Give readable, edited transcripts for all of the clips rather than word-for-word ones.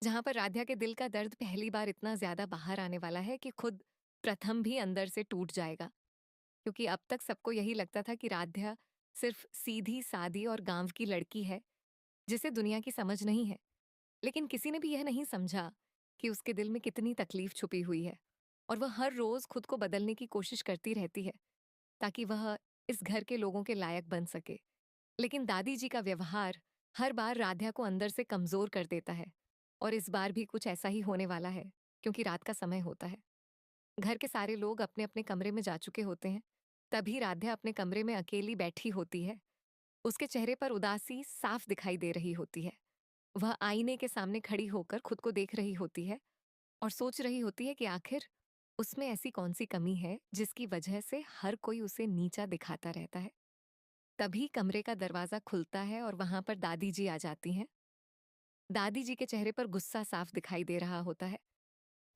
जहाँ पर राध्या के दिल का दर्द पहली बार इतना ज़्यादा बाहर आने वाला है कि खुद प्रथम भी अंदर से टूट जाएगा। क्योंकि अब तक सबको यही लगता था कि राध्या सिर्फ सीधी-सादी और गाँव की लड़की है, जिसे दुनिया की समझ नहीं है। लेकिन किसी ने भी यह नहीं समझा कि उसके दिल में कितनी तकलीफ छुपी हुई है और वह हर रोज़ खुद को बदलने की कोशिश करती रहती है, ताकि वह इस घर के लोगों के लायक बन सके। लेकिन दादी जी का व्यवहार हर बार राध्या को अंदर से कमज़ोर कर देता है और इस बार भी कुछ ऐसा ही होने वाला है, क्योंकि रात का समय होता है। घर के सारे लोग अपने-अपने कमरे में जा चुके होते हैं। तभी राध्या अपने कमरे में अकेली बैठी होती है। उसके चेहरे पर उदासी साफ दिखाई दे रही होती है। वह आईने के सामने खड़ी होकर खुद को देख रही होती है और सोच रही होती है कि आखिर उसमें ऐसी कौन-सी कमी है जिसकी वजह से हर कोई उसे नीचा दिखाता रहता है। तभी कमरे का दरवाज़ा खुलता है और वहाँ पर दादी जी आ जाती हैं। दादी जी के चेहरे पर गुस्सा साफ दिखाई दे रहा होता है।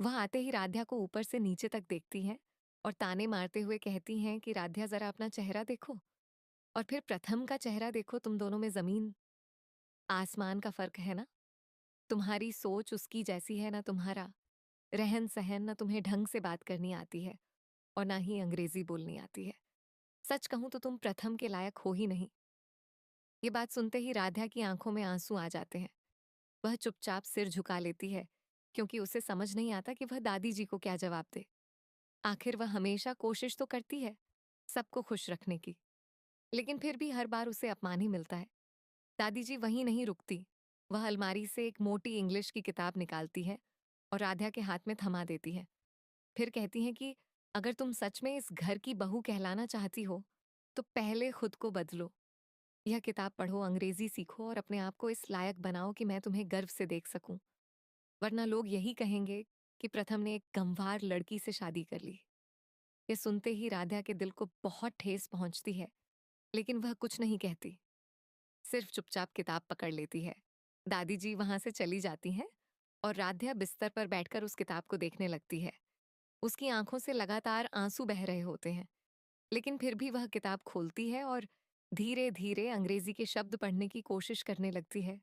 वह आते ही राध्या को ऊपर से नीचे तक देखती हैं और ताने मारते हुए कहती हैं कि राध्या ज़रा अपना चेहरा देखो और फिर प्रथम का चेहरा देखो, तुम दोनों में ज़मीन आसमान का फ़र्क है ना? तुम्हारी सोच उसकी जैसी है ना तुम्हारा रहन-सहन, ना तुम्हें ढंग से बात करनी आती है और ना ही अंग्रेज़ी बोलनी आती है। सच कहूँ तो तुम प्रथम के लायक हो ही नहीं। ये बात सुनते ही राध्या की आंखों में आंसू आ जाते हैं। वह चुपचाप सिर झुका लेती है, क्योंकि उसे समझ नहीं आता कि वह दादी जी को क्या जवाब दे। आखिर वह हमेशा कोशिश तो करती है सबको खुश रखने की, लेकिन फिर भी हर बार उसे अपमान ही मिलता है। दादी जी वहीं नहीं रुकती। वह अलमारी से एक मोटी इंग्लिश की किताब निकालती है और राध्या के हाथ में थमा देती है। फिर कहती हैं कि अगर तुम सच में इस घर की बहू कहलाना चाहती हो, तो पहले खुद को बदलो। यह किताब पढ़ो, अंग्रेजी सीखो और अपने आप को इस लायक बनाओ कि मैं तुम्हें गर्व से देख सकूं। वरना लोग यही कहेंगे कि प्रथम ने एक गंवार लड़की से शादी कर ली। ये सुनते ही राध्या के दिल को बहुत ठेस पहुंचती है, लेकिन वह कुछ नहीं कहती, सिर्फ चुपचाप किताब पकड़ लेती है। दादी जी वहां से चली जाती हैं और राध्या बिस्तर पर बैठकर उस किताब को देखने लगती है। उसकी आंखों से लगातार आंसू बह रहे होते हैं, लेकिन फिर भी वह किताब खोलती है और धीरे धीरे अंग्रेजी के शब्द पढ़ने की कोशिश करने लगती है।